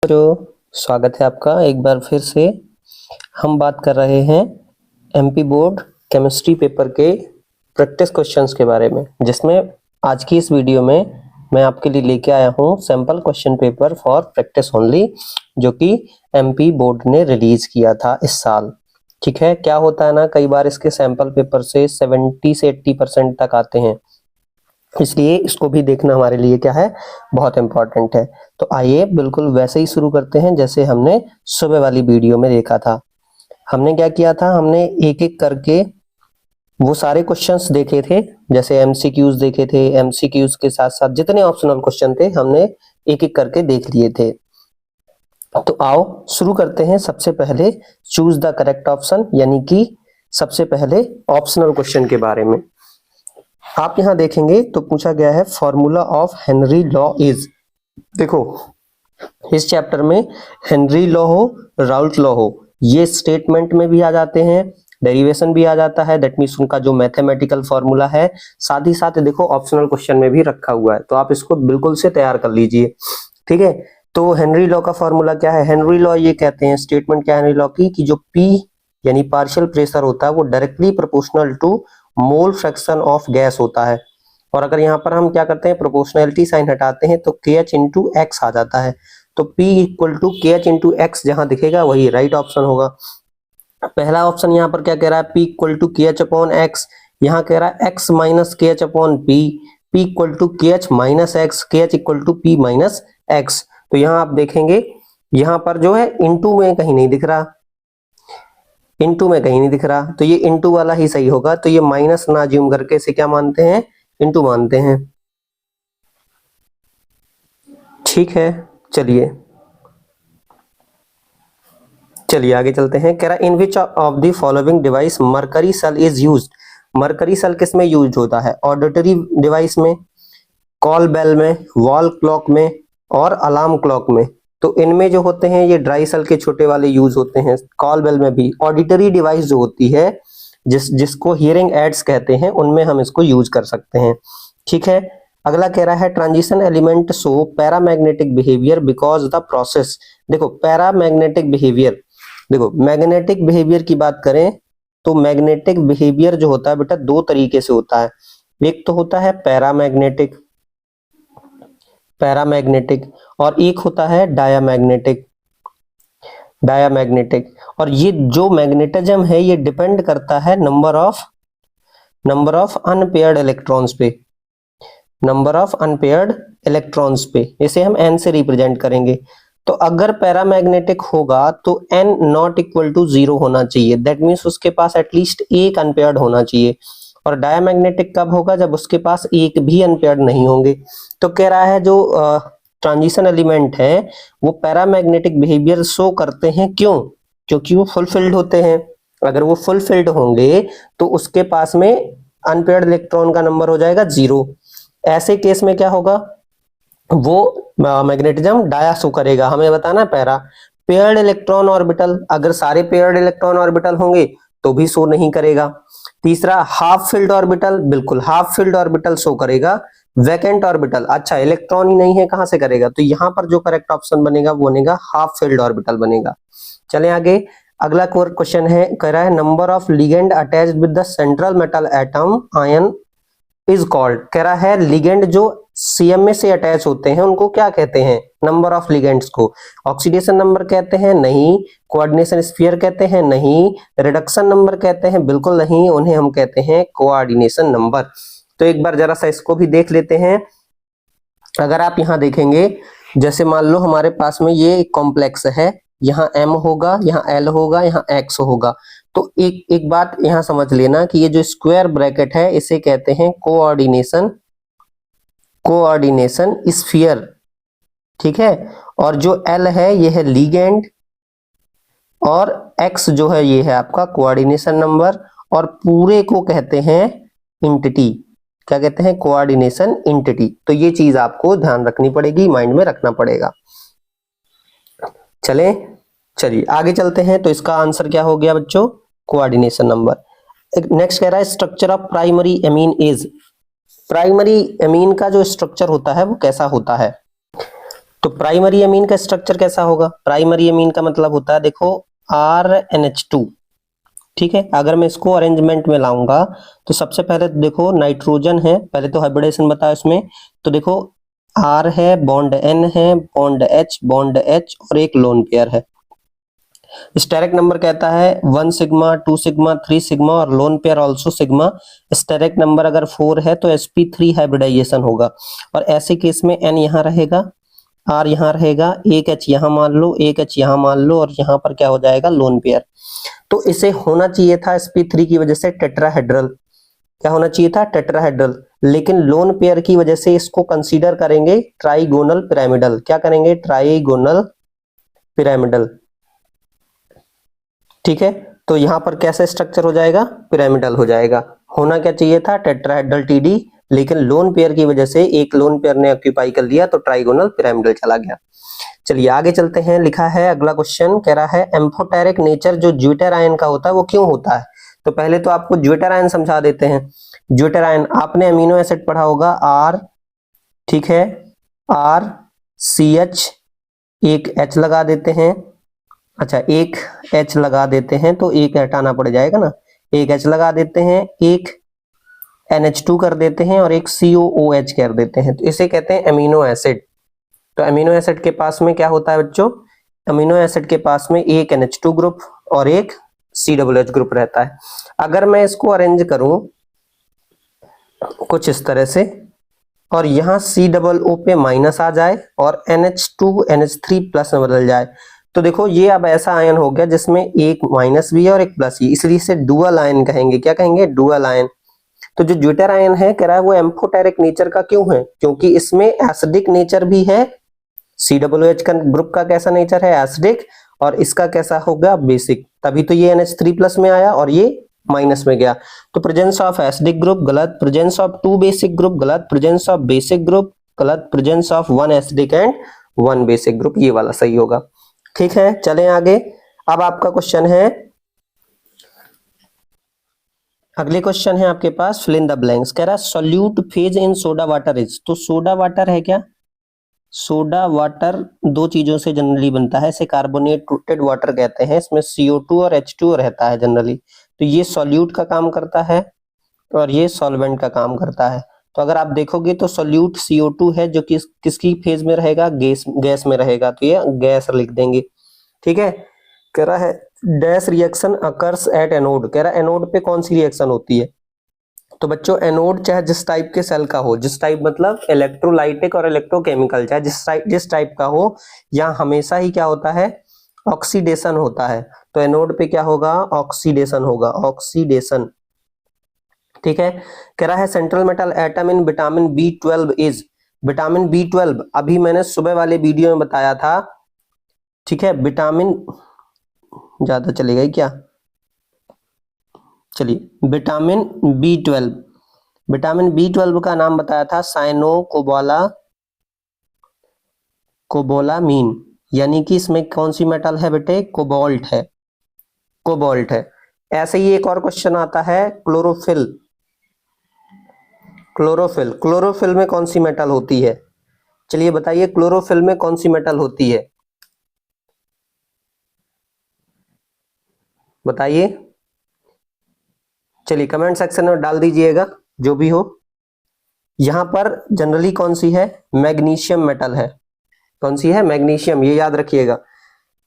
तो स्वागत है आपका एक बार फिर से। हम बात कर रहे हैं एमपी बोर्ड केमिस्ट्री पेपर के प्रैक्टिस क्वेश्चंस के बारे में, जिसमें आज की इस वीडियो में मैं आपके लिए लेके आया हूं sample question paper for practice only, जो कि एमपी बोर्ड ने रिलीज किया था इस साल। ठीक है, क्या होता है ना, कई बार इसके सैंपल पेपर से 70 से 80% तक आते हैं, इसलिए इसको भी देखना हमारे लिए क्या है, बहुत इंपॉर्टेंट है। तो आइए बिल्कुल वैसे ही शुरू करते हैं जैसे हमने सुबह वाली वीडियो में देखा था। हमने क्या किया था, हमने एक एक करके वो सारे क्वेश्चंस देखे थे, जैसे एमसीक्यूज देखे थे, एमसीक्यूज के साथ साथ जितने ऑप्शनल क्वेश्चन थे हमने एक एक करके देख लिए थे। तो आओ शुरू करते हैं। सबसे पहले चूज द करेक्ट ऑप्शन, यानी कि सबसे पहले ऑप्शनल क्वेश्चन के बारे में आप यहां देखेंगे तो पूछा गया है formula of Henry law is. देखो इस चैप्टर में हेनरी लॉ हो, राउल्ट लॉ हो, ये स्टेटमेंट में भी आ जाते हैं, डेरिवेशन भी आ जाता है, दैट मींस उनका जो मैथमेटिकल फॉर्मूला है, साथ ही साथ देखो ऑप्शनल क्वेश्चन में भी रखा हुआ है। तो आप इसको बिल्कुल से तैयार कर लीजिए। ठीक है, तो हेनरी लॉ का फॉर्मूला क्या है? हेनरी लॉ ये कहते हैं, स्टेटमेंट क्या है हेनरी लॉ की, कि जो P यानी पार्शियल प्रेशर होता है वो directly proportional to mole fraction of gas होता है। और अगर यहाँ पर हम क्या करते हैं, प्रोपोर्शनैलिटी साइन हटाते हैं तो KH इंटू एक्स आ जाता है। तो P equal to KH into X जहां दिखेगा वही राइट ऑप्शन होगा। पहला ऑप्शन यहाँ पर क्या कह रहा है, P equal to KH upon X, यहाँ कह रहा है x minus KH upon P, P equal to KH minus X, KH equal to P minus X. तो यहाँ आप देखेंगे यहाँ पर जो है इंटू में कहीं नहीं दिख रहा, इनटू में कहीं नहीं दिख रहा, तो ये इनटू वाला ही सही होगा। तो ये माइनस ना ज्यूम करके इसे क्या मानते हैं, इनटू मानते हैं। ठीक है, चलिए आगे चलते हैं। कह रहा in which of the following device mercury cell is used. Mercury cell किस में यूज होता है? ऑडिटरी डिवाइस में, कॉल बेल में, वॉल क्लॉक में और अलार्म क्लॉक में। तो इनमें जो होते हैं ये ड्राई सेल के छोटे वाले यूज होते हैं, कॉल बेल में भी। ऑडिटरी डिवाइस जो होती है जिसको हियरिंग एड्स कहते हैं, उनमें हम इसको यूज कर सकते हैं। ठीक है, अगला कह रहा है transition element show paramagnetic behaviour because the process. देखो पैरामैग्नेटिक बिहेवियर, देखो मैग्नेटिक बिहेवियर की बात करें तो मैग्नेटिक बिहेवियर जो होता है बेटा दो तरीके से होता है। एक तो होता है पैरामैग्नेटिक और एक होता है डायामैग्नेटिक। और ये जो मैग्नेटिज्म है ये डिपेंड करता है नंबर ऑफ अनपेयर्ड इलेक्ट्रॉन्स पे। इसे हम n से रिप्रेजेंट करेंगे। तो अगर पैरामैग्नेटिक होगा तो n नॉट इक्वल टू 0 होना चाहिए, दैट मीन्स उसके पास एटलीस्ट एक अनपेयर्ड होना चाहिए। और डायामैग्नेटिक कब होगा? जब उसके पास एक भी अनपेयर्ड नहीं होंगे। तो कह रहा है जो ट्रांजिशन एलिमेंट है वो पैरामैग्नेटिक बिहेवियर शो करते हैं। क्यों? क्योंकि वो फुलफिल्ड होते हैं। अगर वो फुलफिल्ड होंगे तो उसके पास में अनपेयर्ड इलेक्ट्रॉन का नंबर हो जाएगा 0। ऐसे केस में क्या होगा, वो मैग्नेटिज्म डाया शो करेगा। हमें बताना पैरा पेयर्ड इलेक्ट्रॉन ऑर्बिटल, अगर सारे पेयर्ड इलेक्ट्रॉन ऑर्बिटल होंगे तो भी शो नहीं करेगा। तीसरा हाफ फिल्ड ऑर्बिटल, बिल्कुल हाफ फिल्ड ऑर्बिटल शो करेगा। वैकेंट ऑर्बिटल, अच्छा इलेक्ट्रॉन ही नहीं है कहां से करेगा? तो यहां पर जो करेक्ट ऑप्शन बनेगा वो बनेगा हाफ फिल्ड ऑर्बिटल बनेगा। चले आगे, अगला क्वेश्चन है, कह रहा है number of ligand attached with the central metal atom ion is called. कह रहा है लिगेंड जो CMA से अटैच होते हैं उनको क्या कहते हैं? नंबर ऑफ लिगेंड्स को ऑक्सीडेशन नंबर कहते हैं? नहीं। कोऑर्डिनेशन स्फीयर कहते हैं? नहीं। रिडक्शन नंबर कहते हैं? बिल्कुल नहीं, उन्हें हम कहते हैं कोऑर्डिनेशन नंबर। तो एक बार जरा सा इसको भी देख लेते हैं। अगर आप यहां देखेंगे, जैसे मान लो हमारे पास में ये कॉम्प्लेक्स है, यहाँ M होगा, यहाँ L होगा, यहाँ X होगा। तो एक बात यहां समझ लेना कि ये जो स्क्वायर ब्रैकेट है इसे कहते हैं कोऑर्डिनेशन स्फीयर। ठीक है, और जो L है ये है लीगेंड और X जो है ये है आपका कोऑर्डिनेशन नंबर, और पूरे को कहते हैं इंटिटी। क्या कहते हैं? Coordination entity. तो ये चीज आपको ध्यान रखनी पड़ेगी, माइंड में रखना पड़ेगा। चलिए आगे चलते हैं। तो इसका आंसर क्या हो गया बच्चों? Coordination number. नेक्स्ट कह रहा है structure of primary amine is. Primary amine का जो स्ट्रक्चर होता है वो कैसा होता है? तो प्राइमरी अमीन का स्ट्रक्चर कैसा होगा? प्राइमरी अमीन का मतलब होता है देखो RNH2, ठीक है। अगर मैं इसको अरेंजमेंट में लाऊंगा तो सबसे पहले तो देखो नाइट्रोजन है, पहले तो हाइब्रिडेशन बताओ इसमें। तो देखो R है, बॉन्ड N है, बॉन्ड H और एक लोन पेयर है। स्टेरिक नंबर कहता है 1 सिग्मा, 2 सिग्मा, 3 सिग्मा और lone pair also sigma. Steric number अगर 4 है तो sp3 हाइब्रिडाइजेशन होगा। और ऐसे केस में N यहाँ रहेगा, R यहाँ रहेगा, एक H यहाँ मान लो, एक H यहाँ मान लो और यहाँ पर क्या हो जाएगा? Lone pair. तो इसे होना चाहिए था sp3 की वजह से टेट्राहेड्रल। क्या होना चाहिए था? टेट्राहेड्रल। लेकिन लोन पेयर की वजह से इसको कंसीडर करेंगे ट्राइगोनल पिरामिडल। क्या करेंगे? ट्राइगोनल पिरामिडल, ठीक है। तो यहां पर कैसे स्ट्रक्चर हो जाएगा? पिरामिडल हो जाएगा। होना क्या चाहिए था? टेट्राहेड्रल TD, लेकिन लोन पेयर की वजह से एक लोन पेयर ने ऑक्यूपाई कर लिया तो ट्राइगोनल पिरामिडल चला गया। चलिए आगे चलते हैं। लिखा है अगला क्वेश्चन, कह रहा है एम्फोटेरिक नेचर जो ज्विटर आयन का होता है वो क्यों होता है? तो पहले तो आपको ज्विटर आयन समझा देते हैं। ज्विटर आयन आपने अमीनो एसिड पढ़ा होगा R, ठीक है, RCH, एक H लगा देते हैं। अच्छा एक H लगा देते हैं तो एक हटाना पड़ जाएगा ना, एक H लगा देते हैं, एक NH2 कर देते हैं और एक COOH कर देते हैं, तो इसे कहते हैं अमीनो एसिड। तो अमीनो एसिड के पास में क्या होता है बच्चों? अमीनो एसिड के पास में एक NH2 ग्रुप और एक COOH ग्रुप रहता है। अगर मैं इसको अरेंज करूं कुछ इस तरह से और यहाँ COO पे माइनस आ जाए और NH2 NH3 प्लस में बदल जाए, तो देखो ये अब ऐसा आयन हो गया जिसमें एक माइनस भी है और एक प्लस भी, इसलिए इसे डुअल आयन कहेंगे। क्या कहेंगे? Dual ion. तो जो ज्विटर आयन है कह रहा है वो एम्फोटेरिक नेचर का क्यों है? क्योंकि इसमें एसिडिक नेचर भी है। COOH का ग्रुप का कैसा नेचर है? एसिडिक। और इसका कैसा होगा? बेसिक। तभी तो ये NH3 प्लस में आया और ये माइनस में गया। तो प्रेजेंस ऑफ एसिडिक ग्रुप गलत, प्रेजेंस ऑफ 2 बेसिक ग्रुप गलत, प्रेजेंस ऑफ बेसिक ग्रुप गलत, presence of 1 acidic and 1 basic group, ये वाला सही होगा। ठीक है, चलें आगे। अब आपका क्वेश्चन है, अगले क्वेश्चन है आपके पास फिल इन द ब्लैंक्स। कह रहा है solute phase in soda water is. तो सोडा वाटर है क्या? सोडा वाटर दो चीजों से जनरली बनता है, इसे कार्बोनेटेड वाटर कहते हैं। इसमें CO2 और H2 रहता है जनरली। तो ये सॉल्यूट का काम करता है और ये सॉल्वेंट का काम करता है। तो अगर आप देखोगे तो सॉल्यूट CO2 है जो किसकी फेज में रहेगा? गैस में रहेगा, तो ये गैस लिख देंगे। ठीक है। कह रहा है dash reaction occurs at anode. कह रहा है एनोड पे कौन सी रिएक्शन होती है? तो बच्चों एनोड चाहे जिस टाइप के सेल का हो, जिस टाइप मतलब इलेक्ट्रोलाइटिक और इलेक्ट्रोकेमिकल, चाहे जिस टाइप का हो, यहाँ हमेशा ही क्या होता है? ऑक्सीडेशन होता है। तो एनोड पे क्या होगा? ऑक्सीडेशन होगा, ऑक्सीडेशन। ठीक है। कह रहा है central metal atom in vitamin B12 is. Vitamin B12 अभी मैंने सुबह वाले वीडियो में बताया था, ठीक है। विटामिन ज्यादा चलेगा क्या? चलिए विटामिन B12, विटामिन B12 का नाम बताया था कोबालामीन, यानी कि इसमें कौन सी मेटल है बेटे? कोबाल्ट है, कोबाल्ट है। ऐसे ही एक और क्वेश्चन आता है क्लोरोफिल। क्लोरोफिल, क्लोरोफिल में कौन सी मेटल होती है? चलिए बताइए क्लोरोफिल में कौन सी मेटल होती है? बताइए, चलिए कमेंट सेक्शन में डाल दीजिएगा जो भी हो। यहां पर जनरली कौन सी है? मैग्नीशियम मेटल है। कौन सी है? मैग्नीशियम, ये याद रखिएगा।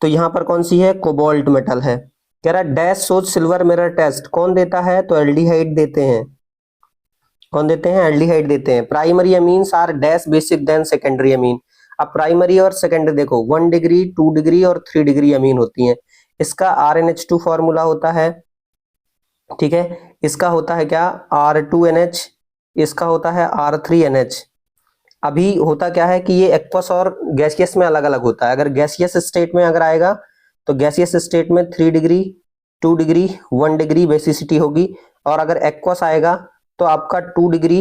तो यहां पर कौन सी है? कोबाल्ट मेटल है। कह रहा है डैश सोच सिल्वर मिरर टेस्ट कौन देता है? तो एल्डिहाइड देते हैं। कौन देते हैं? एल्डिहाइड देते हैं। Primary amines are dash basic than secondary amine. अब प्राइमरी और सेकेंडरी देखो 1 डिग्री, 2 डिग्री और 3 डिग्री अमीन होती हैं। इसका RNH2 फॉर्मूला होता है, ठीक है। इसका होता है क्या? R2NH, इसका होता है R3NH। अभी होता क्या है कि ये एक्वस और गैसियस में अलग अलग होता है। अगर गैसियस स्टेट में अगर आएगा तो गैसियस स्टेट में 3 डिग्री, 2 डिग्री, 1 डिग्री बेसिसिटी होगी, और अगर एक्वस आएगा तो आपका 2 डिग्री,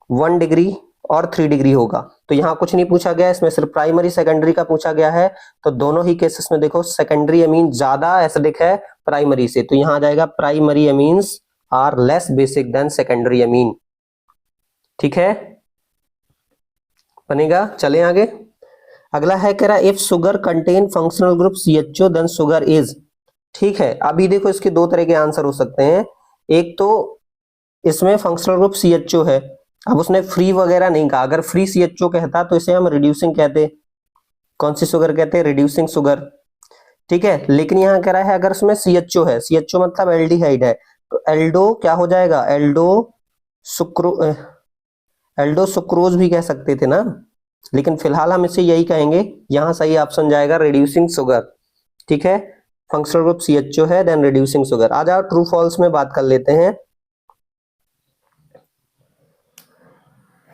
1 डिग्री और 3 डिग्री होगा। तो यहाँ कुछ नहीं पूछा गया, इसमें सिर्फ प्राइमरी सेकेंडरी का पूछा गया है। तो दोनों ही केसेस में देखो सेकेंडरी अमीन ज्यादा एसिडिक है प्राइमरी से, तो यहाँ आ जाएगा primary amines are less basic than secondary amine. ठीक है, बनेगा। चलें आगे। अगला है कह रहा है if sugar contain functional group CHO then sugar is. ठीक है, अभी देखो इसके दो तरह के आंसर हो सकते हैं। एक तो इसमें फंक्शनल ग्रुप CHO है, अब उसने फ्री वगैरह नहीं कहा, अगर फ्री CHO कहता तो इसे हम रिड्यूसिंग कहते। कौन सी शुगर कहते हैं? Reducing sugar. ठीक है, लेकिन यहाँ कह रहा है अगर उसमें CHO है, CHO मतलब एल्डिहाइड है, तो एल्डो क्या हो जाएगा? एल्डो सुक्रोज भी कह सकते थे ना, लेकिन फिलहाल हम इसे यही कहेंगे। यहां सही ऑप्शन जाएगा रिड्यूसिंग शुगर। ठीक है, फंक्शनल ग्रुप CHO है देन रिड्यूसिंग शुगर। आ जाओ ट्रू फॉल्स में बात कर लेते हैं।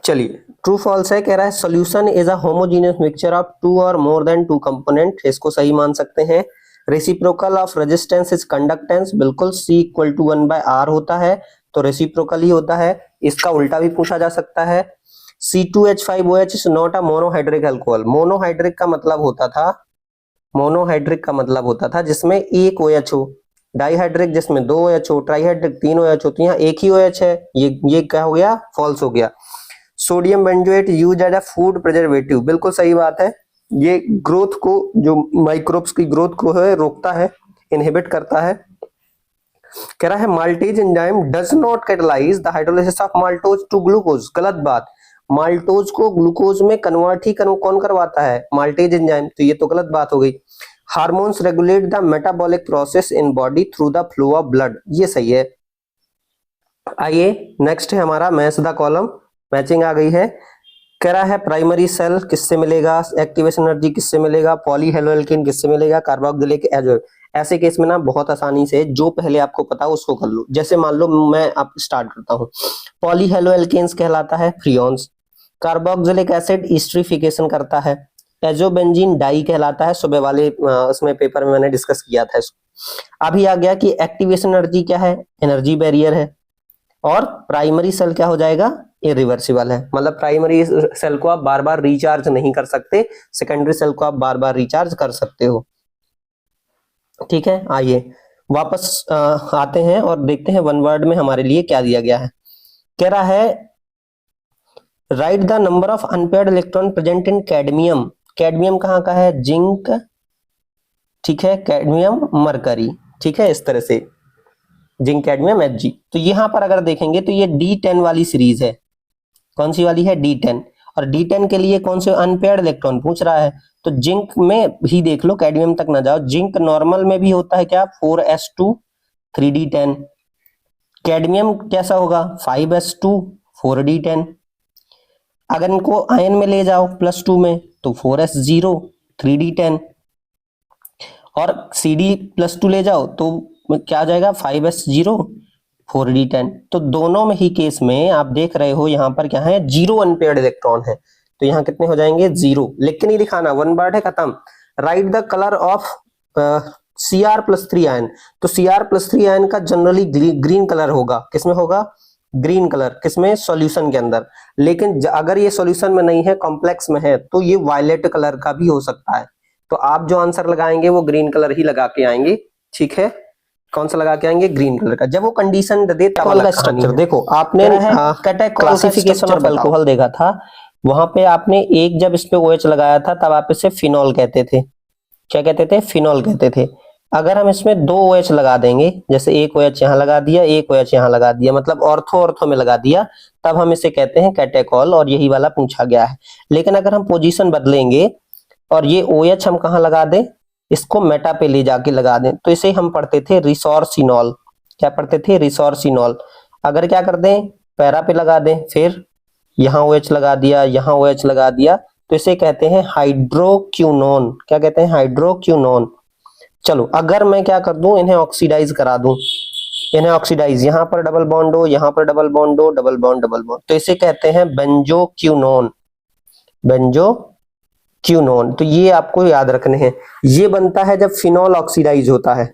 चलिए, ट्रू फॉल्स है, कह रहा है solution is a homogeneous mixture of two or more then to component, इसको सही मान सकते हैं। Reciprocal of resistance is conductance, बिल्कुल C = 1/R होता है, तो रेसिप्रोकल ही होता है। इसका उल्टा भी पूछा जा सकता है। C2H5OH is not a monohydric alcohol. Monohydric का मतलब होता था जिसमें एक OH हो, डाइहाइड्रिक जिसमें 2 OH हो, ट्राइहाइड्रिक 3 OH हो, तो यहाँ एक ही OH है, ये क्या हो गया? फॉल्स हो गया। Sodium benzoate use as a food preservative, बिल्कुल सही बात है। ये ग्रोथ को, जो माइक्रोब्स की ग्रोथ को है रोकता है, इनहिबिट करता है। कह रहा है maltase enzyme does not catalyse the hydrolysis of maltose to glucose, गलत बात। माल्टोज को ग्लूकोज में कन्वर्ट ही कौन करवाता है? माल्टेज एंजाइम, तो ये तो गलत बात हो गई। Hormones regulate the metabolic process in body through the flow of blood, ये सही है। आइए नेक्स्ट है हमारा मैच द कॉलम, मैचिंग आ गई है। कह रहा है प्राइमरी सेल किससे मिलेगा? एक्टिवेशन एनर्जी किससे मिलेगा? पॉलीहेलोएल्केन किससे मिलेगा? Carboxylic acid. ऐसे केस में ना बहुत आसानी से जो पहले आपको पता उसको कर लो। जैसे मान लो मैं आप स्टार्ट करता हूँ, पॉलीहेलोएल्केन्स कहलाता है फ्रियोन्स, कार्बोक्सिलिक एसिड एस्टरिफिकेशन करता है, एजोबेंजीन डाई कहलाता है, सुबह वाले उसमें पेपर में मैंने डिस्कस किया था इसको। अभी आ गया कि एक्टिवेशन एनर्जी क्या है? एनर्जी बैरियर है। और प्राइमरी सेल क्या हो जाएगा? इरिवर्सिबल है, मतलब प्राइमरी सेल को आप बार बार रिचार्ज नहीं कर सकते, सेकेंडरी सेल को आप बार बार रिचार्ज कर सकते हो। ठीक है, आइए वापस आते हैं और देखते हैं वन वर्ड में हमारे लिए क्या दिया गया है। कह रहा है write the number of unpaired electron present in cadmium. Cadmium कहाँ का है? जिंक, ठीक है, कैडमियम मरकरी, ठीक है, इस तरह से जिंक कैडमियम Hg। तो यहां पर अगर देखेंगे तो ये D10 वाली सीरीज है। कौन सी वाली है? D10। और D10 के लिए कौन से अनपेयर्ड इलेक्ट्रॉन पूछ रहा है, तो जिंक में भी देख लो, कैडमियम तक ना जाओ। जिंक नॉर्मल में भी होता है क्या? 4s2 3d10। कैडमियम कैसा होगा? 5s2 4d10। अगर इनको आयन में ले जाओ +2 में, तो 4s0 3d10। और Cd+2 ले जाओ तो क्या आ जाएगा? 5s0 4d10। तो दोनों में ही केस में आप देख रहे हो यहाँ पर क्या है? 0 अनपेयर्ड इलेक्ट्रॉन है, तो यहाँ कितने हो जाएंगे? 0। लिख के नहीं दिखाना, वन वर्ड है, खत्म। Right the colour of Cr+3 ion. तो Cr+3 आयन का जनरली ग्रीन कलर होगा। किसमें होगा? Green colour. किसमें? सॉल्यूशन के अंदर। लेकिन अगर ये सॉल्यूशन में नहीं है, कॉम्प्लेक्स में है, तो ये वायलेट कलर का भी हो सकता है। तो आप जो आंसर लगाएंगे वो ग्रीन कलर ही लगा के आएंगे। ठीक है, कौन सा लगा के आएंगे? ग्रीन कलर का। जब वो कंडीशन दे तब वाला स्ट्रक्चर देखो। आपने क्लासिफिकेशन ऑफ अल्कोहल देखा था, वहां पे आपने एक जब इस पे OH लगाया था तब आप इसे फिनॉल कहते थे। क्या कहते थे? फिनॉल कहते थे। अगर हम इसमें 2 OH लगा देंगे, जैसे एक OH यहाँ लगा दिया, एक OH यहाँ लगा दिया, मतलब ऑर्थो में लगा दिया, तब हम इसे कहते हैं कैटेकॉल, और यही वाला पूछा गया है। लेकिन अगर हम पोजीशन बदलेंगे और ये OH हम कहाँ लगा दें? इसको मेटा पे ले जाके लगा दें, तो इसे हम पढ़ते थे रिसोर्सिनॉल। क्या पढ़ते थे? रिसोर्सिनॉल। अगर क्या कर दें? पैरा पे लगा दें, फिर यहाँ OH लगा दिया, यहाँ OH लगा दिया, तो इसे कहते हैं हाइड्रोक्विनोन। क्या कहते हैं? हाइड्रोक्विनोन। चलो, अगर मैं क्या कर दूं, इन्हें ऑक्सीडाइज करा दूं, इन्हें ऑक्सीडाइज, यहाँ पर डबल बॉन्ड हो, यहाँ पर डबल बॉन्ड हो, डबल बॉन्ड, तो इसे कहते हैं बेंजोक्विनोन। बेंजोक्विनोन, तो ये आपको याद रखने हैं। ये बनता है जब फिनॉल ऑक्सीडाइज होता है।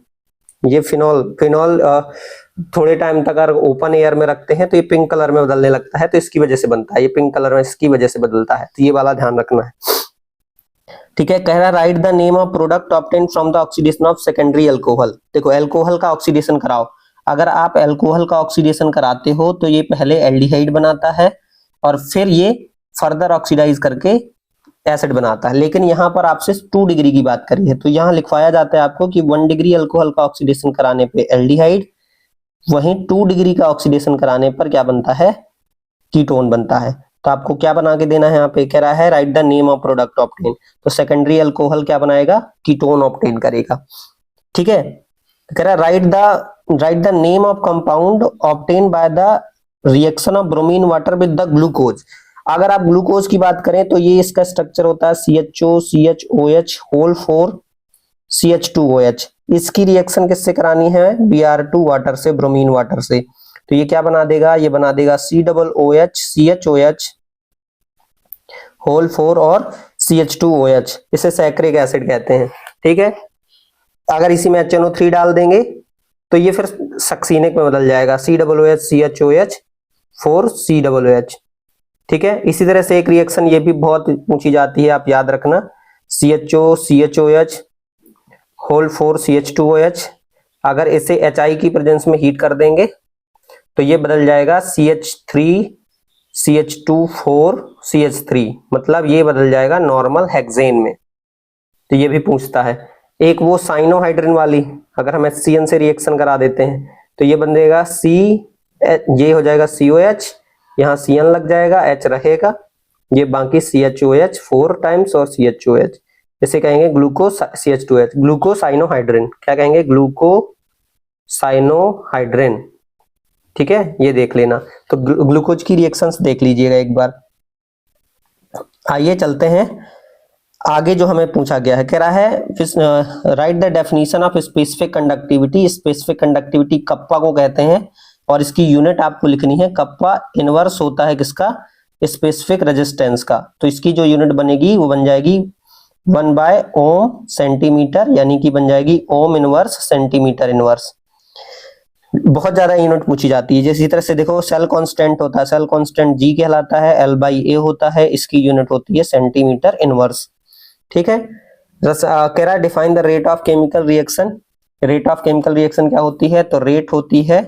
ये फिनॉल थोड़े टाइम तक अगर ओपन एयर में रखते हैं तो ये पिंक कलर में बदलने लगता है, तो इसकी वजह से बनता है। ये पिंक कलर में इसकी वजह से बदलता है, तो ये वाला ध्यान रखना है। ठीक है, कह रहा है write the name of product obtain from the oxidation of secondary alcohol. देखो, अल्कोहल का ऑक्सीडेशन कराओ। अगर आप अल्कोहल का ऑक्सीडेशन कराते हो तो ये पहले एल्डिहाइड बनाता है और फिर ये फर्दर ऑक्सीडाइज करके एसिड बनाता है। लेकिन यहाँ पर आपसे 2 डिग्री की बात करी है, तो यहाँ लिखवाया जाता है आपको कि 1 डिग्री अल्कोहल का ऑक्सीडेशन कराने पे एल्डिहाइड, वहीं 2 डिग्री का ऑक्सीडेशन कराने पर क्या बनता है, कीटोन बनता है। तो आपको क्या बना के देना है, यहाँ पे कह रहा है write the name of product obtain, तो सेकेंडरी अल्कोहल क्या बनाएगा, कीटोन ऑब्टेन करेगा। ठीक है, कह रहा है write the name of compound obtain by the reaction of bromine water with the glucose. अगर आप ग्लूकोज की बात करें तो ये इसका स्ट्रक्चर होता है CHO CHOH होल 4 CH2OH। इसकी रिएक्शन किससे करानी है, Br2 वाटर से, ब्रोमीन वाटर से। तो ये क्या बना देगा, ये बना देगा COOH CHOH होल 4 और CH2OH, इसे सैक्रिक एसिड कहते हैं। ठीक है, अगर इसी में HNO3 डाल देंगे तो ये फिर सक्सीनिक में बदल जाएगा, COOH CHOH 4 COOH। ठीक है, इसी तरह से एक रिएक्शन ये भी बहुत पूछी जाती है, आप याद रखना, CHO CHOH होल 4 CH2OH। अगर इसे HI की प्रेजेंस में हीट कर देंगे तो ये बदल जाएगा CH3 CH2 4 CH3, मतलब ये बदल जाएगा नॉर्मल हेक्सेन में। तो ये भी पूछता है। एक वो साइनोहाइड्रिन वाली, अगर हम HCN से रिएक्शन करा देते हैं तो ये बनेगा ये हो जाएगा COH, यहाँ CN लग जाएगा, H रहेगा, ये बाकी CHOH 4 टाइम्स और CHOH, इसे कहेंगे CH2H, ग्लूकोसाइनोहाइड्रिन। क्या कहेंगे, ग्लूकोसाइनोहाइड्रिन। ठीक है, ये देख लेना। तो ग्लूकोज की रिएक्शंस देख लीजिएगा एक बार। आइए चलते हैं आगे, जो हमें पूछा गया है, कह रहा है write the definition of specific conductivity. Specific conductivity kappa को कहते हैं और इसकी यूनिट आपको लिखनी है। कप्पा इनवर्स होता है किसका, स्पेसिफिक रेजिस्टेंस का। तो इसकी जो यूनिट बनेगी वो बन जाएगी 1/ओम सेंटीमीटर, यानी कि बन जाएगी ओम इनवर्स सेंटीमीटर इनवर्स। बहुत ज्यादा यूनिट पूछी जाती है। जैसी तरह से देखो, सेल कांस्टेंट होता है, सेल कांस्टेंट G कहलाता है, L/A होता है, इसकी यूनिट होती है सेंटीमीटर इनवर्स। ठीक है, कह रहा है define the rate of chemical reaction. Rate of chemical reaction क्या होती है, तो रेट होती है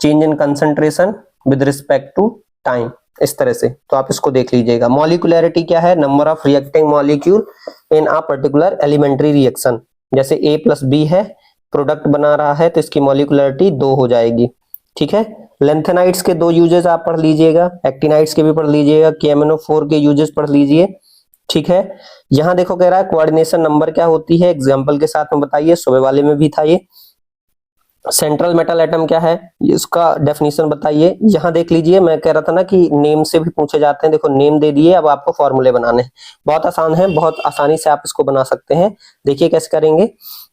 change in concentration with respect to time, इस तरह से। तो आप इसको देख लीजिएगा। मॉलिक्यूलरिटी क्या है, number of reacting molecule in a particular elementary reaction. जैसे A+B है, प्रोडक्ट बना रहा है तो इसकी मॉलिक्यूलरिटी 2 हो जाएगी। ठीक है, लेंथेनाइड्स के 2 यूजेस आप पढ़ लीजिएगा, एक्टिनाइड्स के भी पढ़ लीजिएगा, KMnO4 के यूजेस पढ़ लीजिए। ठीक है, यहां देखो कह रहा है कोऑर्डिनेशन नंबर क्या होती है, एग्जांपल के साथ में बताइए, सुबह वाले में भी था ये। सेंट्रल मेटल एटम क्या है, इसका डेफिनेशन बताइए। यहां देख लीजिए, मैं कह रहा था ना कि नेम से भी पूछे जाते हैं। देखो नेम दे दिए, अब आपको फॉर्मूले बनाने हैं। बहुत आसान है, बहुत आसानी से आप इसको बना सकते हैं। देखिए कैसे करेंगे।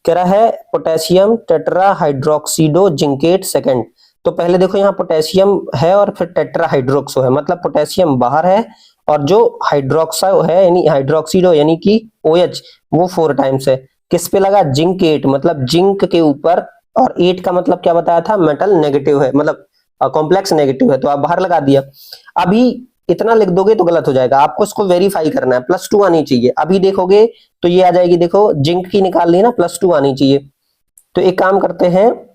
कह रहा है पोटेशियम टेट्रा हाइड्रोक्सीडो जिंकेट सेकेंड। तो पहले देखो यहाँ पोटेशियम है और फिर टेट्रा हाइड्रोक्सो है, मतलब पोटेशियम बाहर है और जो हाइड्रोक्साइड है यानी हाइड्रोक्सीडो यानी कि OH वो 4 टाइम्स है। किस पे लगा, जिंकेट, मतलब जिंक के ऊपर, और 8 का मतलब क्या बताया था, मेटल नेगेटिव है, मतलब कॉम्प्लेक्स नेगेटिव है, तो आप बाहर लगा दिया। अभी इतना लिख दोगे तो गलत हो जाएगा, आपको इसको वेरीफाई करना है, +2 आनी चाहिए। अभी देखोगे तो ये आ जाएगी, देखो जिंक की निकाल ली ना, +2 आनी चाहिए। तो एक काम करते हैं,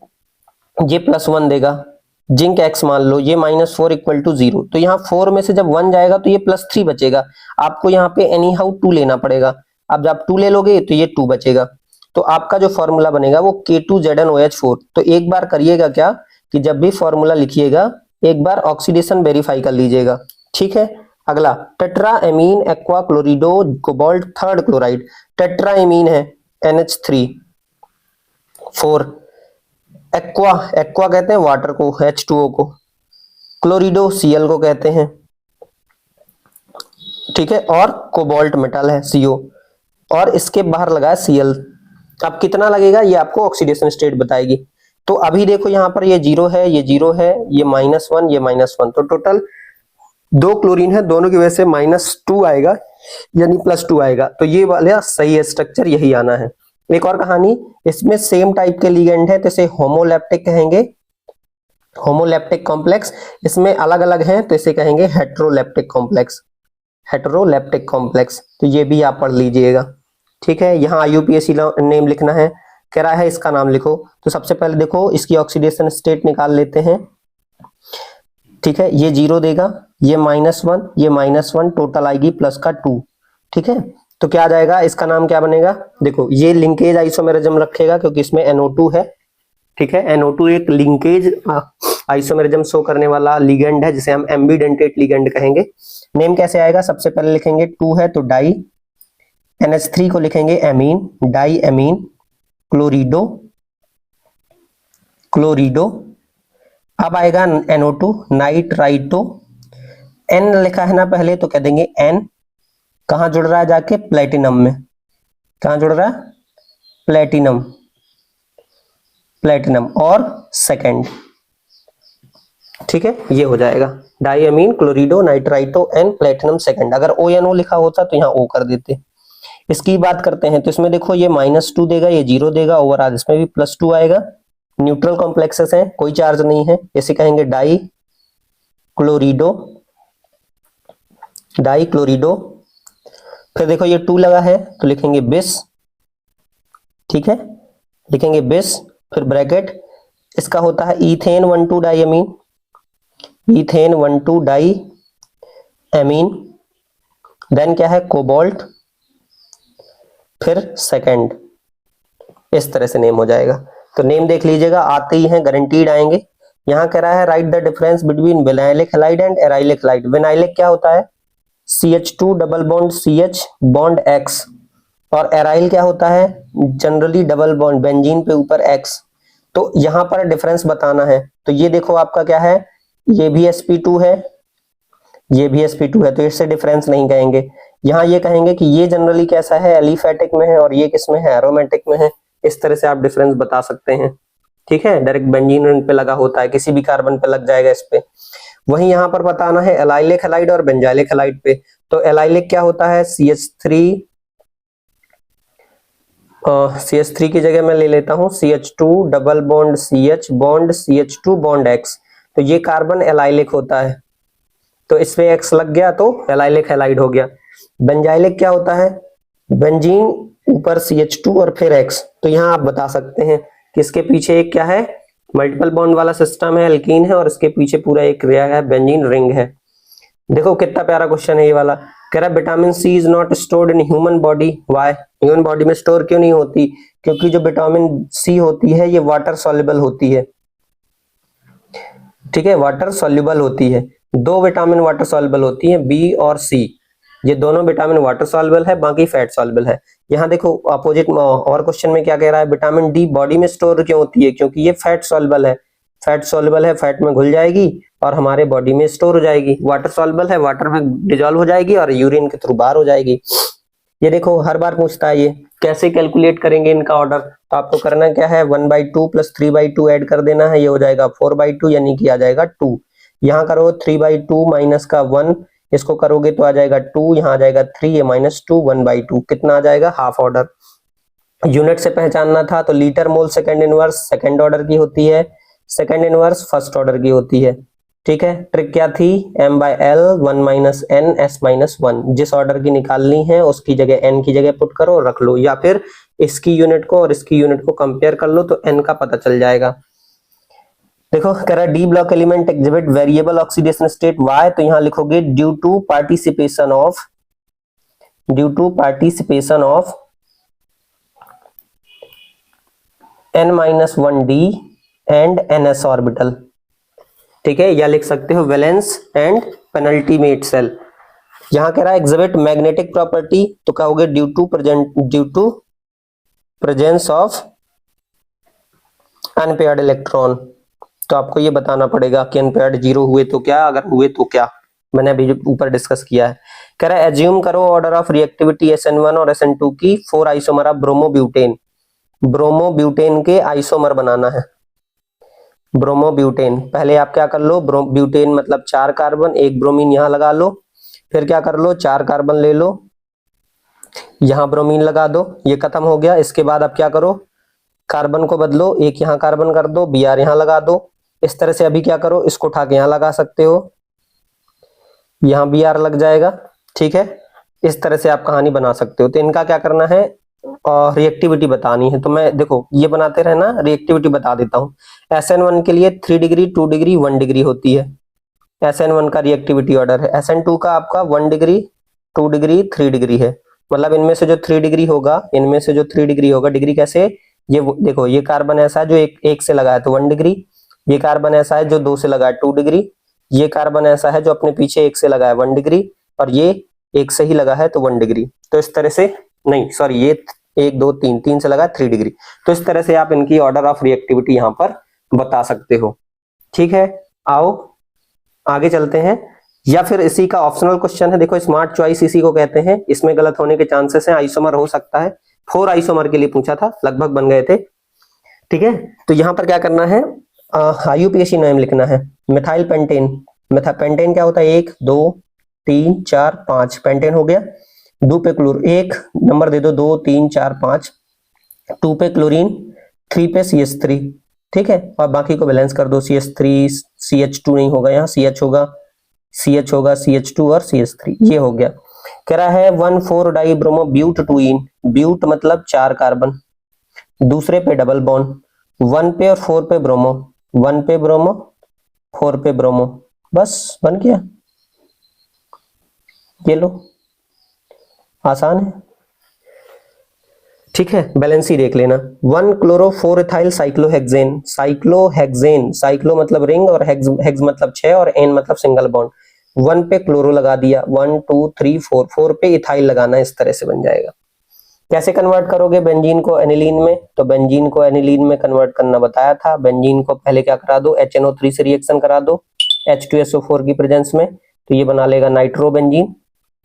ये +1 देगा, जिंक X मान लो, ये -4 = 0। तो यहाँ 4 में से जब 1 जाएगा तो ये +3 बचेगा। आपको यहाँ पे एनी हाउ 2 लेना पड़ेगा। अब जब 2 ले लोगे तो ये 2 बचेगा। तो आपका जो फॉर्मूला बनेगा वो K2ZnOH4। तो एक बार करिएगा क्या कि जब भी फॉर्मूला लिखिएगा एक बार ऑक्सीडेशन वेरीफाई कर लीजिएगा। ठीक है, अगला tetra amine aqua chlorido cobalt 3rd chloride. Tetra amine है NH3 4, एक्वा एक्वा कहते हैं वाटर को, H2O को, क्लोरिडो Cl को कहते हैं। ठीक है, और कोबाल्ट मेटल है CO, और इसके बाहर लगा है Cl। अब कितना लगेगा ये आपको ऑक्सीडेशन स्टेट बताएगी। तो अभी देखो यहाँ पर ये 0 है, ये 0 है, ये -1, ये -1, तो टोटल 2 क्लोरीन है, दोनों की वजह से -2 आएगा, यानी +2 आएगा। तो ये वाला सही है स्ट्रक्चर, यही आना है। एक और कहानी, इसमें सेम टाइप के लिगेंड है तो इसे होमोलैप्टिक कहेंगे, होमोलैप्टिक कॉम्प्लेक्स। इसमें अलग अलग हैं तो इसे कहेंगे हेट्रोलैप्टिक कॉम्प्लेक्स, हेट्रोलैप्टिक कॉम्प्लेक्स। तो ये भी आप पढ़ लीजिएगा। ठीक है, यहाँ IUPAC नेम लिखना है, कह रहा है इसका नाम लिखो। तो सबसे पहले देखो इसकी ऑक्सीडेशन स्टेट निकाल लेते हैं। ठीक है, ये 0 देगा, ये -1, ये -1, टोटल आएगी +2। ठीक है, तो क्या आ जाएगा, इसका नाम क्या बनेगा, देखो ये लिंकेज आइसोमेरिज्म रखेगा क्योंकि इसमें NO2 है। ठीक है, NO2 एक लिंकेज आइसोमेरिज्म शो करने वाला लिगेंड है जिसे हम एम्बीडेंटेट लिगेंड कहेंगे। नेम कैसे आएगा, सबसे पहले लिखेंगे 2 है तो डाई, NH3 को लिखेंगे एमीन, डाई एमीन, क्लोरिडो, क्लोरिडो। अब आएगा NO2 नाइट्राइटो, N लिखा है ना पहले तो कह देंगे N, कहां जुड़ रहा है जाके, प्लेटिनम में, कहां जुड़ रहा है, प्लेटिनम, प्लेटिनम और सेकंड। ठीक है, ये हो जाएगा डाईअमीन, क्लोरिडो, नाइट्राइटो, एन, प्लेटिनम, सेकंड। अगर ONO लिखा होता तो यहाँ O कर देते। इसकी बात करते हैं तो इसमें देखो ये -2 देगा, ये 0 देगा, ओवरऑल इसमें भी +2 आएगा। न्यूट्रल कॉम्प्लेक्सेस हैं, कोई चार्ज नहीं है, इसे कहेंगे डाई क्लोरिडो, डाई क्लोरिडो। फिर देखो ये 2 लगा है तो लिखेंगे बिस, ठीक है, लिखेंगे बिस, फिर ब्रैकेट, इसका होता है ethane 1,2 diamine, ethane 1,2 di amine, then क्या है कोबाल्ट, फिर सेकंड। इस तरह से नेम हो जाएगा। तो नेम देख लीजिएगा, आते ही हैं, गारंटीड आएंगे। यहां कह रहा है write the difference between vinylic halide and arylic halide. Vinylic क्या होता है, CH2 double bond CH bond X, और एराइल क्या होता है, जनरली डबल बॉन्ड बेंजीन पे ऊपर X। तो यहां पर डिफरेंस बताना है, तो ये देखो आपका क्या है, ये भी sp2 है, ये भी sp2 है, तो इससे डिफरेंस नहीं कहेंगे। यहाँ ये कहेंगे कि ये जनरली कैसा है, एलिफेटिक में है, और ये किसमें है, एरोमेटिक में है। इस तरह से आप डिफरेंस बता सकते हैं। ठीक है, डायरेक्ट बेंजीन पे लगा होता है, किसी भी कार्बन पे लग जाएगा इस पे। वहीं यहाँ पर बताना है एलाइलिक हैलाइड और बेंजाइलिक हैलाइड पे। तो एलाइलिक क्या होता है, CH3 की जगह मैं ले लेता हूं CH2 double bond CH bond CH2 bond X, तो ये कार्बन एलाइलिक होता है, तो इसमें X लग गया तो एलाइलिक हैलाइड हो गया। बेंजाइलिक क्या होता है, बेंजीन ऊपर CH2 और फिर X, तो यहाँ आप बता सकते हैं कि इसके पीछे एक क्या है, मल्टीपल बॉन्ड वाला सिस्टम है, एल्कीन है, और इसके पीछे पूरा एक है बेंजीन रिंग है। देखो कितना प्यारा क्वेश्चन है ये वाला। कह रहा है vitamin C is not stored in human body, why, human body में स्टोर क्यों नहीं होती, क्योंकि जो विटामिन सी होती है ये वाटर सॉल्युबल होती है। ठीक है, वाटर सॉल्युबल होती है। 2 विटामिन वाटर सॉल्युबल होती हैं, बी और सी, ये दोनों विटामिन वाटर सॉल्युबल है, बाकी फैट सॉल्युबल है। यहाँ देखो अपोजिट और क्वेश्चन में क्या कह रहा है, विटामिन डी बॉडी में स्टोर क्यों होती है, क्योंकि ये फैट सॉल्युबल है, फैट सॉल्युबल है, फैट में घुल जाएगी और हमारे बॉडी में स्टोर हो जाएगी। वाटर सॉल्युबल है, वाटर में डिजॉल्व हो जाएगी और यूरिन के थ्रू बाहर हो जाएगी। ये देखो हर बार पूछता है, ये कैसे कैलकुलेट करेंगे इनका ऑर्डर, तो आपको करना क्या है, 1/2 प्लस 3/2 ऐड कर देना है, ये हो जाएगा 4/2, यानी कि आ जाएगा 2। यहाँ करो 3/2 माइनस का 1, इसको करोगे तो आ जाएगा 2, यहाँ आ जाएगा 3, ये -2, 1/2, कितना आ जाएगा, हाफ ऑर्डर। यूनिट से पहचानना था तो litre mole second inverse second order की होती है, सेकंड इनवर्स फर्स्ट ऑर्डर की होती है। ठीक है, ट्रिक क्या थी, m/l 1 - n s - 1, जिस ऑर्डर की निकालनी है उसकी जगह n की जगह पुट करो और रख लो, या फिर इसकी यूनिट को और इसकी यूनिट को कंपेयर कर लो तो n का पता चल जाएगा। देखो कह रहा D block element exhibit variable oxidation state why, तो यहां लिखोगे due to participation of n-1d and ns orbital. ठीक है, या लिख सकते हो वैलेंस एंड पेनल्टीमेट सेल। यहां कह रहा है एग्जिबिट मैग्नेटिक प्रॉपर्टी, तो कहोगे due to presence of unpaired electron. तो आपको ये बताना पड़ेगा कि अनपेयर्ड 0 हुए तो क्या, अगर हुए तो क्या, मैंने अभी ऊपर डिस्कस किया है। कह रहा है एज्यूम करो ऑर्डर ऑफ रिएक्टिविटी SN1 और SN2 की 4 आइसोमर ऑफ ब्रोमोब्यूटेन, ब्रोमोब्यूटेन के आइसोमर बनाना है। ब्रोमोब्यूटेन, पहले आप क्या कर लो, ब्यूटेन मतलब 4 कार्बन, एक ब्रोमीन यहां लगा लो, फिर क्या कर लो, 4 कार्बन ले लो, यहां ब्रोमीन लगा दो, ये खत्म हो गया। इसके बाद आप क्या करो, कार्बन को बदलो, एक यहां कार्बन कर दो, Br यहां लगा दो। इस तरह से अभी क्या करो, इसको उठा के यहां लगा सकते हो, यहां Br लग जाएगा। ठीक है, इस तरह से आप कहानी बना सकते हो। तो इनका क्या करना है, रिएक्टिविटी बतानी है, तो मैं देखो ये बनाते रहना, रिएक्टिविटी बता देता हूं। SN1 के लिए 3 डिग्री 2 डिग्री 1 डिग्री होती है, SN1 का रिएक्टिविटी ऑर्डर है। SN2 का आपका 1 डिग्री 2 डिग्री 3 डिग्री है। मतलब इनमें से जो 3 डिग्री होगा, इनमें से जो 3 डिग्री होगा, डिग्री कैसे, ये देखो ये कार्बन ऐसा है जो एक से लगा है तो 1 डिग्री, ये कार्बन ऐसा है जो 2 से लगा है 2 डिग्री, ये कार्बन ऐसा है जो अपने पीछे 1 से लगा है 1 डिग्री, और ये 1 से ही लगा है तो 1 डिग्री। तो इस तरह से, नहीं सॉरी, ये 1 2 3, 3 से लगा 3 डिग्री। तो इस तरह से आप इनकी ऑर्डर ऑफ रिएक्टिविटी यहाँ पर बता सकते हो। ठीक है, आओ आगे चलते हैं। या फिर इसी का ऑप्शनल क्वेश्चन है, देखो स्मार्ट चॉइस इसी को कहते हैं, इसमें गलत होने के चांसेस हैं, आइसोमर हो सकता है, 4 आइसोमर के लिए पूछा था, लगभग बन गए थे। ठीक है, तो यहाँ पर क्या करना है, आईयूपीएसी नेम लिखना है। मिथाइल पेंटेन, पेंटेन क्या होता है, 1 2 3 4 5, पेंटेन हो गया। 2 पे क्लोर, 1 नंबर दे दो, 2 3 4 5, 2 पे क्लोरीन, 3 पे CH3। ठीक है, और बाकी को बैलेंस कर दो, CH3 CH2 नहीं होगा, यहाँ CH होगा, CH होगा, CH2 और CH3, ये हो गया। कह रहा है 1,4 डाई ब्रोमो ब्यूट टूइन, ब्यूट मतलब 4 कार्बन, दूसरे पे डबल बॉन्ड, 1 पे और 4 पे ब्रोमो, 1 पे ब्रोमो 4 पे ब्रोमो, बस बन गया। ये लो, आसान है। ठीक है, बैलेंस ही देख लेना। 1 chloro 4 ethyl cyclohexane, cyclohexane, cyclo मतलब रिंग और हेक्स मतलब 6 और एन मतलब सिंगल बॉन्ड। 1 पे क्लोरो लगा दिया, 1 2 3 4, 4 पे इथाइल लगाना, इस तरह से बन जाएगा। कैसे कन्वर्ट करोगे बेंजीन को एनिलीन में, तो बेंजीन को एनिलीन में कन्वर्ट करना बताया था। बेंजीन को पहले क्या करा दो, HNO3 से रिएक्शन करा दो H2SO4 की प्रेजेंस में, तो ये बना लेगा नाइट्रोबेंजीन।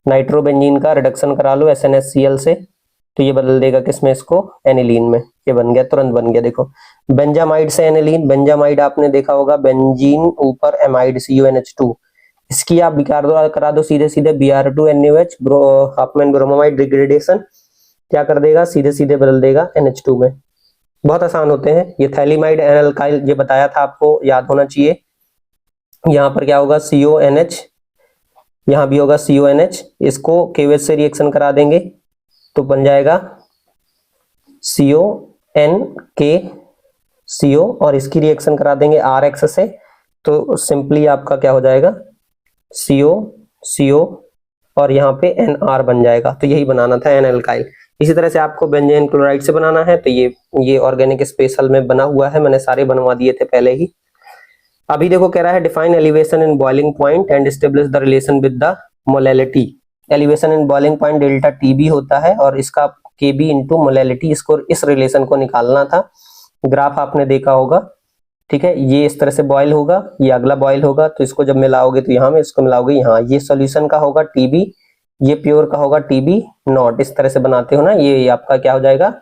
नाइट्रोबेंजीन का रिडक्शन करा लो SNHCl से, तो ये बदल देगा किसमें, इसको एनिलीन में। ये बन गया, तुरंत बन गया। देखो बेंजामाइड से एनिलीन, बेंजामाइड आपने देखा होगा, बेंजीन ऊपर एमाइड CuNH2, इसकी आप करा दो सीधे सीधे Br2NaOH, हाफमैन ब्रोमोमाइड डिग्रेडेशन क्या कर देगा, सीधे सीधे बदल देगा NH2 में। बहुत आसान होते हैं ये। थैलीमाइड एल्काइल, ये बताया था आपको, याद होना चाहिए। यहाँ पर क्या होगा, CONH, यहाँ भी होगा CONH, इसको KOH से रिएक्शन करा देंगे तो बन जाएगा CONKCO, और इसकी रिएक्शन करा देंगे RX से, तो सिंपली आपका क्या हो जाएगा, CO और यहाँ पे NR बन जाएगा। तो यही बनाना था एन एल्काइल। इसी तरह से आपको बेंजीन क्लोराइड से बनाना है, तो ये ऑर्गेनिक स्पेशल में बना हुआ है, मैंने सारे बनवा दिए थे पहले ही। अभी देखो कह रहा है define elevation in boiling point and establish the relation with the molality. Elevation in boiling point delta TB होता है और इसका KB इंटू मोलैलिटी, इसको इस रिलेशन को निकालना था। ग्राफ आपने देखा होगा। ठीक है, ये इस तरह से बॉयल होगा, ये अगला बॉयल होगा, तो इसको जब मिलाओगे तो यहाँ में, इसको मिलाओगे यहाँ, ये सॉल्यूशन का होगा TB, ये प्योर का होगा TB नॉट। इस तरह से बनाते हो ना, ये आपका क्या हो जाएगा,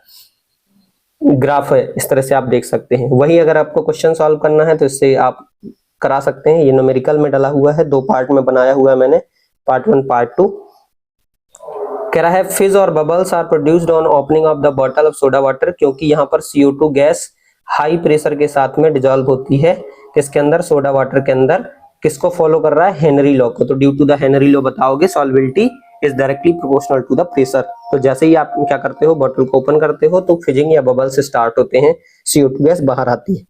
ग्राफ है। इस तरह से आप देख सकते हैं। वही अगर आपको क्वेश्चन सॉल्व करना है तो इससे आप करा सकते हैं। ये न्यूमेरिकल में डाला हुआ है, 2 पार्ट में बनाया हुआ है मैंने, पार्ट 1 पार्ट 2। कह रहा है फिज और bubbles are produced on opening of the bottle of soda water, क्योंकि यहाँ पर CO2 गैस हाई प्रेशर के साथ में डिजॉल्व होती है किसके अंदर, सोडा वाटर के अंदर। किसको फॉलो कर रहा है, हेनरी लॉ को। तो due to the Henry law बताओगे solubility is directly proportional to the pressure. तो जैसे ही आप क्या करते हो, बॉटल को ओपन करते हो तो फिजिंग या बबल से स्टार्ट होते हैं, CO2 गैस बाहर आती है।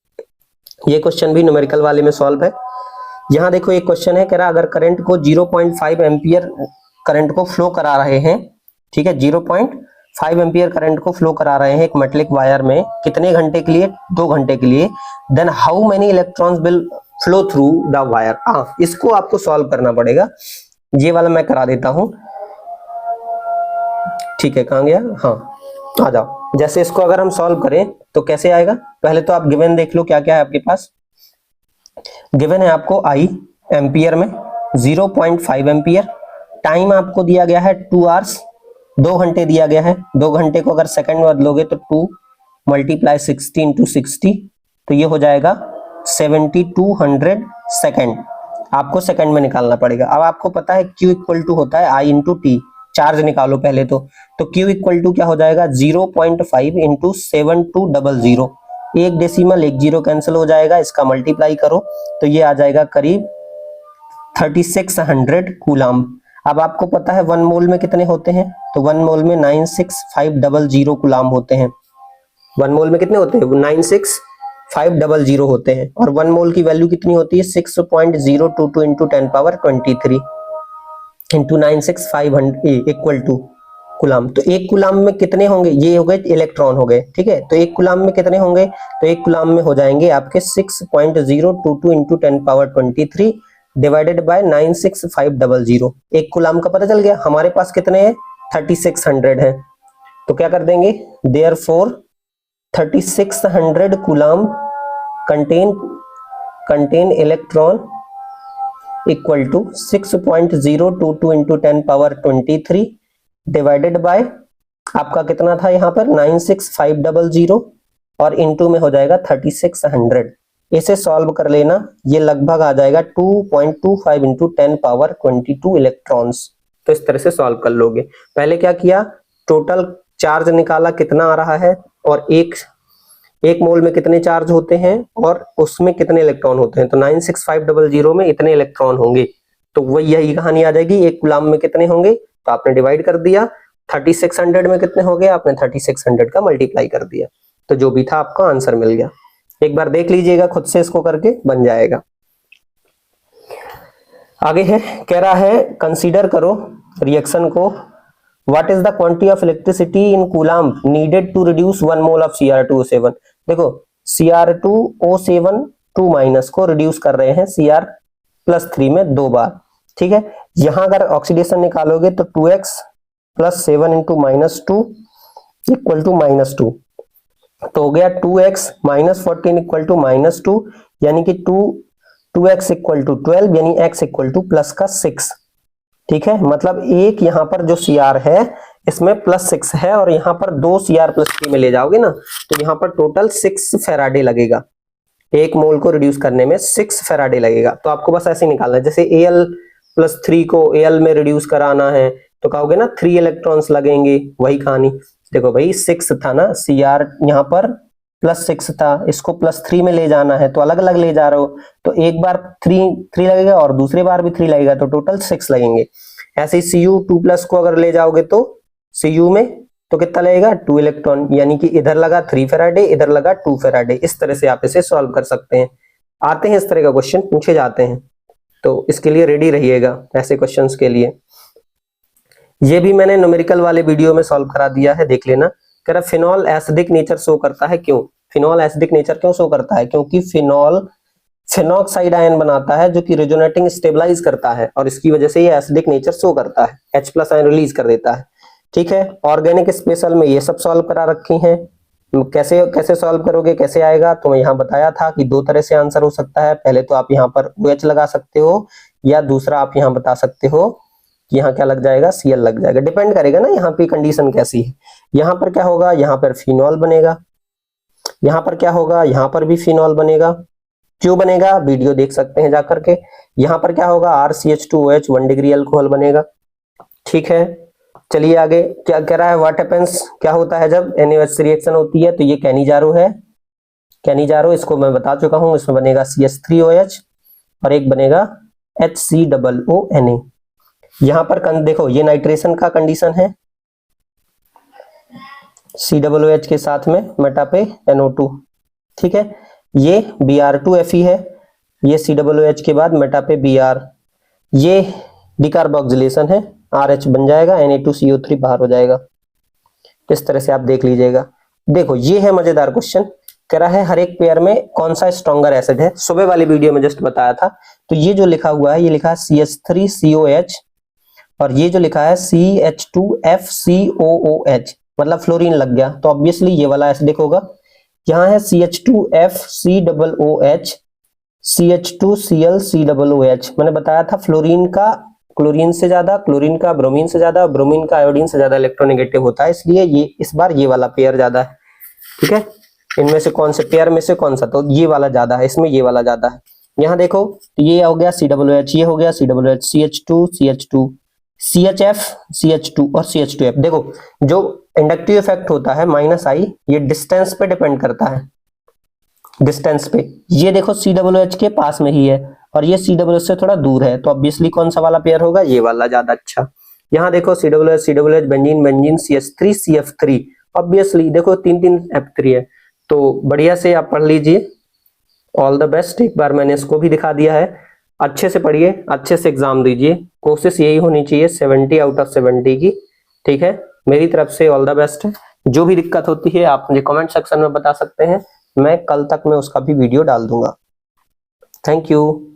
ये क्वेश्चन भी न्यूमेरिकल वाले में सॉल्व है। यहाँ देखो एक क्वेश्चन है, कह रहा अगर करंट को 0.5 एम्पियर करंट को फ्लो करा रहे हैं, ठीक है, 0.5 एम्पियर करंट को फ्लो करा रहे हैं एक मेटलिक वायर में, कितने घंटे के लिए, 2 घंटे के लिए, then how many electrons will flow through the wire. इसको आपको सॉल्व करना पड़ेगा। ये वाला मैं करा देता हूं। ठीक है, कहां गया, हाँ आ जाओ। जैसे इसको अगर हम सॉल्व करें तो कैसे आएगा, पहले तो आप गिवन देख लो क्या क्या है आपके पास। गिवन है आपको I एम्पियर में 0.5 एम्पियर, टाइम आपको दिया गया है 2 आवर्स, 2 घंटे दिया गया है। 2 घंटे को अगर सेकंड में बदलोगे तो 2 × 60 × 60, तो ये हो जाएगा 7200 सेकंड। आपको सेकंड में निकालना पड़ेगा। अब आपको पता है Q इक्वल टू होता है I × T, चार्ज निकालो पहले तो Q इक्वल टू क्या हो जाएगा, 0.5 × 7200, 1 डेसिमल 1 जीरो कैंसिल हो जाएगा, इसका मल्टीप्लाई करो तो ये आ जाएगा करीब 3600 कूलम। अब आपको पता है 1 मोल में कितने होते हैं, तो 1 मोल में 96500 कूलम होते हैं। 1 मोल में कितने होते हैं, 96500 होते हैं। और 1 मोल की वैल्यू कितनी होती है, 6.022 × 10⁻23 × 96500 इक्वल टू कूलाम। तो एक कूलाम में कितने होंगे, ये हो गए इलेक्ट्रॉन हो गए, ठीक है। तो एक कूलाम में कितने होंगे, तो एक कूलाम में हो जाएंगे आपके 6.022 इंटू 10⁻23 डिवाइडेड बाय 96500। एक कूलाम का पता चल गया। हमारे पास कितने हैं, 3600 है। तो क्या कर देंगे, therefore 3600 coulomb contain electron equal to 6.022 into 10⁻23 divided by आपका कितना था यहाँ पर 96500 और इनटू में हो जाएगा 3600। इसे सॉल्व कर लेना, ये लगभग आ जाएगा 2.25 इंटू 10⁻22 इलेक्ट्रॉन्स। तो इस तरह से सॉल्व कर लोगे। पहले क्या किया, टोटल चार्ज निकाला कितना आ रहा है, और एक मोल में कितने चार्ज होते हैं और उसमें कितने इलेक्ट्रॉन होते हैं। तो 96500 में इतने इलेक्ट्रॉन होंगे, तो वही यही कहानी आ जाएगी। एक कूलाम में कितने होंगे, तो आपने डिवाइड कर दिया। 3600 में कितने हो गए, आपने 3600 का मल्टीप्लाई कर दिया। तो जो भी था आपका आंसर मिल गया। एक बार देख लीजिएगा खुद से, इसको करके बन जाएगा। आगे है, कह रहा है कंसीडर करो रिएक्शन को। What is the quantity of electricity in coulomb needed to reduce 1 mole of Cr2O7। देखो Cr2O7 2 माइनस को रिड्यूस कर रहे हैं Cr+3 में 2 बार, ठीक है। यहां अगर ऑक्सीडेशन निकालोगे तो 2x + 7 इंटू -2 इक्वल टू -2, तो हो गया 2x - 14 इक्वल टू -2, यानी कि 2x इक्वल टू 12, यानी x इक्वल टू +6, ठीक है। मतलब एक यहाँ पर जो Cr है इसमें +6 है, और यहाँ पर 2 Cr+3 में ले जाओगे ना, तो यहाँ पर टोटल 6 फेराडे लगेगा। एक मोल को रिड्यूस करने में 6 फेराडे लगेगा। तो आपको बस ऐसे निकालना है, जैसे Al+3 को Al में रिड्यूस कराना है तो कहोगे ना 3 इलेक्ट्रॉन्स लगेंगे, वही कहानी। देखो भाई 6 था ना, Cr यहाँ पर +6 था, इसको +3 में ले जाना है तो अलग अलग ले जा रहे हो, तो एक बार 3 लगेगा और दूसरी बार भी 3 लगेगा, तो टोटल 6 लगेंगे। ऐसे ही Cu2+ को अगर ले जाओगे तो Cu में तो कितना लगेगा, 2 इलेक्ट्रॉन, यानी कि इधर लगा 3 फेराडे, इधर लगा 2 फेराडे। इस तरह से आप इसे सॉल्व कर सकते हैं। आते हैं इस तरह का क्वेश्चन पूछे जाते हैं, तो इसके लिए रेडी रहिएगा ऐसे क्वेश्चंस के लिए। ये भी मैंने न्यूमेरिकल वाले वीडियो में सॉल्व करा दिया है, देख लेना। कह रहा फिनॉल एसिडिक नेचर शो करता है, क्यों फिनॉल एसिडिक नेचर क्यों शो करता है, क्योंकि फिनॉल फेनॉक्साइड आयन बनाता है जो कि रेजोनेटिंग स्टेबलाइज करता है, और इसकी वजह से ये एसिडिक नेचर शो करता है, H+ आयन रिलीज कर देता है, ठीक है। ऑर्गेनिक स्पेशल में ये सब सॉल्व करा रखी हैं। कैसे कैसे सॉल्व करोगे, कैसे आएगा, तो मैं यहाँ बताया था कि 2 तरह से आंसर हो सकता है। पहले तो आप यहाँ पर OH लगा सकते हो, या दूसरा आप यहाँ बता सकते हो कि यहाँ क्या लग जाएगा, Cl लग जाएगा। डिपेंड करेगा ना यहाँ पे कंडीशन कैसी है। यहाँ पर क्या होगा, यहाँ पर फिनॉल बनेगा, यहाँ पर क्या होगा, यहाँ पर भी फिनॉल बनेगा। क्यों बनेगा, वीडियो देख सकते हैं जाकर के। यहाँ पर क्या होगा, RCH2OH 1 डिग्री अल्कोहल बनेगा, ठीक है। चलिए आगे क्या कह रहा है, व्हाट हैपेंस, क्या होता है जब NaOH रिएक्शन होती है। तो ये कैनिजारो है, कैनिजारो इसको मैं बता चुका हूं। इसमें बनेगा CH3OH और एक बनेगा HCOONA। यहां पर देखो ये नाइट्रेशन का कंडीशन है, COOH के साथ में मेटा पे NO2, ठीक है। ये Br2Fe है, ये COOH के बाद मेटा पे Br, ये डिकार्बोक्सिलेशन है, RH बन जाएगा, Na2CO3 बाहर हो जाएगा। इस तरह से आप देख लीजिएगा। देखो ये है मजेदार क्वेश्चन, कह रहा है हर एक पेयर में कौन सा स्ट्रॉन्गर एसिड है। सुबह वाली वीडियो में जस्ट बताया था। तो ये जो लिखा हुआ है, ये लिखा है CH3COH, और ये जो लिखा है CH2FCOOH, मतलब फ्लोरीन लग गया, तो ऑब्वियसली ये वाला एसिडिक होगा। यहाँ है CH2FCOOH, CH2ClCOOH। मैंने बताया था फ्लोरीन का क्लोरीन से ज्यादा, क्लोरीन का ब्रोमीन से ज्यादा, ब्रोमीन का आयोडीन से ज्यादा इलेक्ट्रोनेगेटिव होता है, इसलिए ये इस बार ये वाला पेयर ज्यादा है, ठीक है। इनमें से कौन से पेयर में से कौन सा, तो ये वाला ज्यादा है, इसमें ये वाला ज्यादा है। यहाँ देखो तो ये हो गया COOH, ये हो गया COOH, CH2 CHF, CH2 और CH2F। देखो जो इंडक्टिव इफेक्ट होता है -I, ये डिस्टेंस पे डिपेंड करता है, डिस्टेंस पे। ये देखो COOH के पास में ही है और ये COOH से थोड़ा दूर है, तो ऑब्वियसली कौन सा वाला पेयर होगा, ये वाला ज्यादा अच्छा। यहाँ देखो COOH benzene CH3 CF3, obviously देखो 3 F3 है। तो बढ़िया से आप पढ़ लीजिए, ऑल द बेस्ट। एक बार मैंने इसको भी दिखा दिया है, अच्छे से पढ़िए, अच्छे से एग्जाम दीजिए। कोशिश यही होनी चाहिए 70 आउट ऑफ 70 की, ठीक है। मेरी तरफ से ऑल द बेस्ट है। जो भी दिक्कत होती है आप मुझे कमेंट सेक्शन में बता सकते हैं, मैं कल तक में उसका भी वीडियो डाल दूंगा। Thank you.